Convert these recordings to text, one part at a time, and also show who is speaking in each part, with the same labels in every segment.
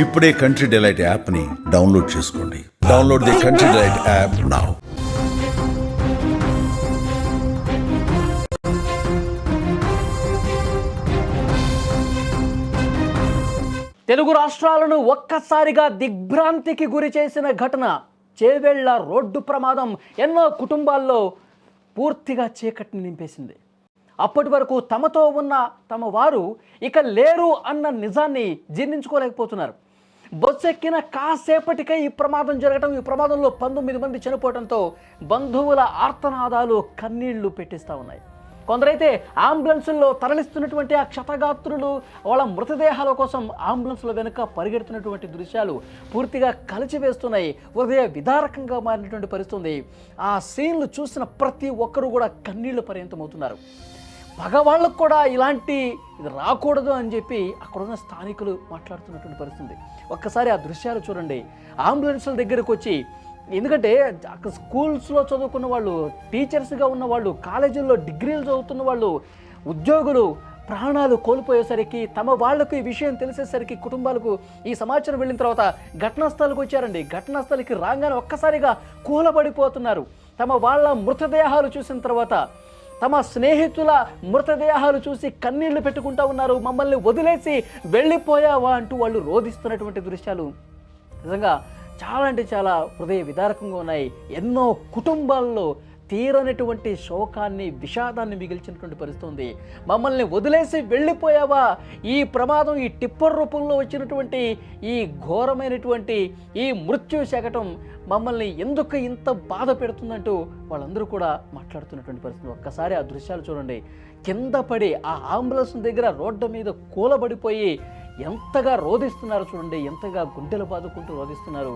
Speaker 1: ఇప్పుడే country delight యాప్ని download చేసుకోండి. Download the country delight app now.
Speaker 2: Telugu రాష్ట్రాలను ఒక్కసారిగా దిగ్భ్రాంతికి గురి చేసిన ఘటన చేవెళ్ల రోడ్డు ప్రమాదం ఎన్నో కుటుంబాల్లో పూర్తిగా చీకటిని నింపేసింది. అప్పటి వరకు తమతో ఉన్న తమ వారు ఇక లేరు అన్న నిజాన్ని జీర్ణించుకోలేకపోతున్నారు. బస్సు ఎక్కిన కాసేపటికే ఈ ప్రమాదం జరగడం, ఈ ప్రమాదంలో 19 మంది చనిపోవడంతో బంధువుల ఆర్తనాదాలు కన్నీళ్లు పెట్టిస్తూ ఉన్నాయి. కొందరైతే అంబులెన్సుల్లో తరలిస్తున్నటువంటి ఆ క్షతగాత్రులు వాళ్ళ మృతదేహాల కోసం అంబులెన్స్ల వెనుక పరిగెడుతున్నటువంటి దృశ్యాలు పూర్తిగా కలిచివేస్తున్నాయి. హృదయ విదారకంగా మారినటువంటి పరిస్థితి. ఆ సీన్లు చూసిన ప్రతి ఒక్కరూ కూడా కన్నీళ్లు పర్యంతమవుతున్నారు. మగవాళ్ళకు కూడా ఇది రాకూడదు అని చెప్పి అక్కడున్న స్థానికులు మాట్లాడుతున్నటువంటి పరిస్థితి. ఒక్కసారి ఆ దృశ్యాలు చూడండి. అంబులెన్స్ల దగ్గరకు వచ్చి, ఎందుకంటే అక్కడ స్కూల్స్లో చదువుకున్న వాళ్ళు, టీచర్స్గా ఉన్న వాళ్ళు, కాలేజీల్లో డిగ్రీలు చదువుతున్న వాళ్ళు, ఉద్యోగులు ప్రాణాలు కోల్పోయేసరికి, తమ వాళ్లకు ఈ విషయం తెలిసేసరికి కుటుంబాలకు ఈ సమాచారం వెళ్ళిన తర్వాత ఘటనా స్థలికి వచ్చారండి. ఘటనా స్థలికి రాగానే ఒక్కసారిగా కూలబడిపోతున్నారు. తమ వాళ్ళ మృతదేహాలు చూసిన తర్వాత, తమ స్నేహితుల మృతదేహాలు చూసి కన్నీళ్లు పెట్టుకుంటూ ఉన్నారు. మమ్మల్ని వదిలేసి వెళ్ళిపోయావా అంటూ వాళ్ళు రోధిస్తున్నటువంటి దృశ్యాలు నిజంగా చాలా అంటే చాలా హృదయ విదారకంగా ఉన్నాయి. ఎన్నో కుటుంబాల్లో తీరనటువంటి శోకాన్ని, విషాదాన్ని మిగిల్చినటువంటి పరిస్థితి ఉంది. మమ్మల్ని వదిలేసి వెళ్ళిపోయావా, ఈ ప్రమాదం, ఈ టిప్పర్ రూపంలో వచ్చినటువంటి ఈ ఘోరమైనటువంటి ఈ మృత్యు శకటం మమ్మల్ని ఎందుకు ఇంత బాధ పెడుతుందంటూ వాళ్ళందరూ కూడా మాట్లాడుతున్నటువంటి పరిస్థితి. ఒక్కసారి ఆ దృశ్యాలు చూడండి. కింద పడి ఆ అంబులెన్స్ దగ్గర రోడ్డు మీద కూలబడిపోయి ఎంతగా రోధిస్తున్నారు చూడండి, ఎంతగా గుండెలు బాదుకుంటూ రోధిస్తున్నారు.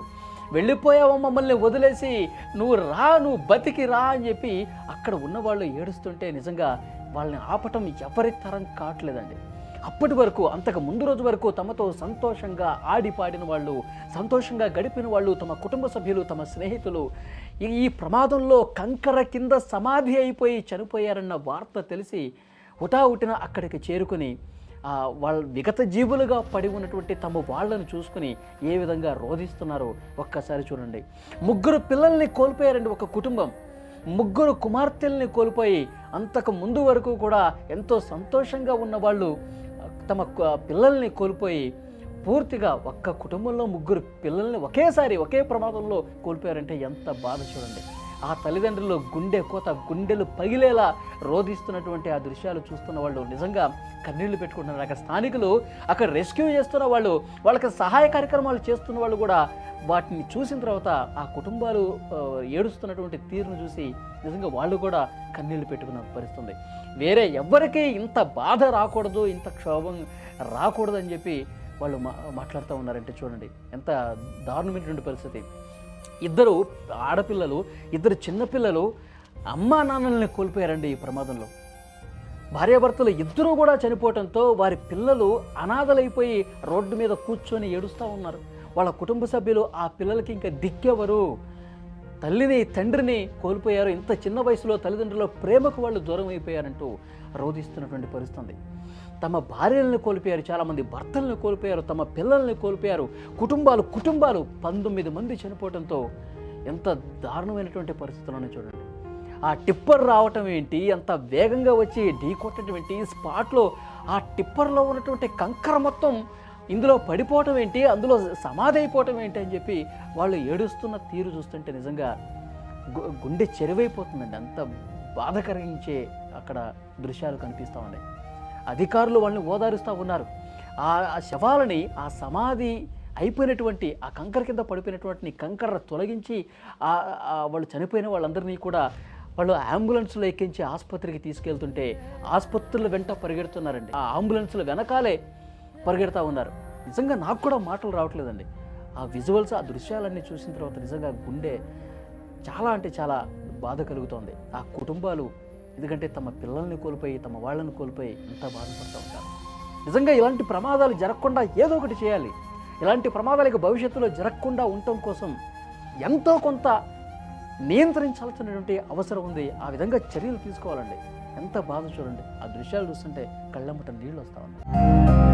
Speaker 2: వెళ్ళిపోయావా మమ్మల్ని వదిలేసి, నువ్వు బతికి రా అని చెప్పి అక్కడ ఉన్నవాళ్ళు ఏడుస్తుంటే నిజంగా వాళ్ళని ఆపటం ఎవరి తరం కావట్లేదండి. అప్పటి వరకు, అంతకు ముందు రోజు వరకు తమతో సంతోషంగా ఆడిపాడిన వాళ్ళు, సంతోషంగా గడిపిన వాళ్ళు, తమ కుటుంబ సభ్యులు, తమ స్నేహితులు ఈ ప్రమాదంలో కంకర కింద సమాధి అయిపోయి చనిపోయారన్న వార్త తెలిసి హుటాహుటిన అక్కడికి చేరుకుని వాళ్ళ విగత జీవులుగా పడి ఉన్నటువంటి తమ వాళ్ళను చూసుకుని ఏ విధంగా రోధిస్తున్నారో ఒక్కసారి చూడండి. 3 పిల్లల్ని కోల్పోయారండి ఒక కుటుంబం. 3 కుమార్తెల్ని కోల్పోయి, అంతకు ముందు వరకు కూడా ఎంతో సంతోషంగా ఉన్న వాళ్ళు తమ పిల్లల్ని కోల్పోయి పూర్తిగా ఒక్క కుటుంబంలో 3 పిల్లల్ని ఒకే ప్రమాదంలో కోల్పోయారంటే ఎంత బాధ చూడండి. ఆ తల్లిదండ్రులు గుండె కోత, గుండెలు పగిలేలా రోధిస్తున్నటువంటి ఆ దృశ్యాలు చూస్తున్న వాళ్ళు నిజంగా కన్నీళ్లు పెట్టుకుంటున్నారు. అక్కడ స్థానికులు, అక్కడ రెస్క్యూ చేస్తున్న వాళ్ళు, వాళ్ళకి సహాయ కార్యక్రమాలు చేస్తున్న వాళ్ళు కూడా వాటిని చూసిన తర్వాత ఆ కుటుంబాలు ఏడుస్తున్నటువంటి తీరును చూసి నిజంగా వాళ్ళు కూడా కన్నీళ్లు పెట్టుకున్న పరిస్థితుంది. వేరే ఎవ్వరికీ ఇంత బాధ రాకూడదు, ఇంత క్షోభం రాకూడదు అని చెప్పి వాళ్ళు మాట్లాడుతూ ఉన్నారంటే చూడండి ఎంత దారుణమైనటువంటి పరిస్థితి. 2 ఆడపిల్లలు, 2 చిన్నపిల్లలు అమ్మా నాన్నల్ని కోల్పోయారండి ఈ ప్రమాదంలో. భార్యాభర్తలు 2 కూడా చనిపోవడంతో వారి పిల్లలు అనాథలైపోయి రోడ్డు మీద కూర్చొని ఏడుస్తూ ఉన్నారు. వాళ్ళ కుటుంబ సభ్యులు ఆ పిల్లలకి ఇంకా దిక్కెవరు, తల్లిని తండ్రిని కోల్పోయారు, ఇంత చిన్న వయసులో తల్లిదండ్రుల ప్రేమకు వాళ్ళు దూరం అయిపోయారంటూ రోధిస్తున్నటువంటి పరిస్థితి. తమ భార్యలను కోల్పోయారు, చాలామంది భర్తలను కోల్పోయారు, తమ పిల్లల్ని కోల్పోయారు. కుటుంబాలు 19 మంది చనిపోవడంతో ఎంత దారుణమైనటువంటి పరిస్థితులను చూడండి. ఆ టిప్పర్ రావటం ఏంటి, అంత వేగంగా వచ్చి ఢీ కొట్టడం ఏంటి, స్పాట్లో ఆ టిప్పర్లో ఉన్నటువంటి కంకర మొత్తం ఇందులో పడిపోవటం ఏంటి, అందులో సమాధి అయిపోవటం ఏంటి అని చెప్పి వాళ్ళు ఏడుస్తున్న తీరు చూస్తుంటే నిజంగా గుండె చెరువైపోతుందండి. అంత బాధ కలిగించే అక్కడ దృశ్యాలు కనిపిస్తూ ఉన్నాయి. అధికారులు వాళ్ళని ఓదారుస్తూ ఉన్నారు. ఆ శవాలని, ఆ సమాధి అయిపోయినటువంటి ఆ కంకర కింద పడిపోయినటువంటి కంకర తొలగించి వాళ్ళు చనిపోయిన వాళ్ళందరినీ కూడా వాళ్ళు అంబులెన్స్లో ఎక్కించి ఆసుపత్రికి తీసుకెళ్తుంటే ఆసుపత్రుల వెంట పరిగెడుతున్నారండి. ఆ అంబులెన్స్ల వెనకాలే పరిగెడతా ఉన్నారు. నిజంగా నాకు కూడా మాటలు రావట్లేదండి. ఆ విజువల్స్, ఆ దృశ్యాలన్నీ చూసిన తర్వాత నిజంగా గుండె చాలా అంటే చాలా బాధ కలుగుతోంది. ఆ కుటుంబాలు ఎందుకంటే తమ పిల్లల్ని కోల్పోయి, తమ వాళ్ళని కోల్పోయి ఎంత బాధపడుతూ ఉంటారు. నిజంగా ఇలాంటి ప్రమాదాలు జరగకుండా ఏదో ఒకటి చేయాలి. ఇలాంటి ప్రమాదాలకు భవిష్యత్తులో జరగకుండా ఉండటం కోసం ఎంతో కొంత నియంత్రించాల్సినటువంటి అవసరం ఉంది. ఆ విధంగా చర్యలు తీసుకోవాలండి. ఎంత బాధ చూడండి. ఆ దృశ్యాలు చూస్తుంటే కళ్ళమ్మట నీళ్ళు వస్తూ ఉన్నాయి.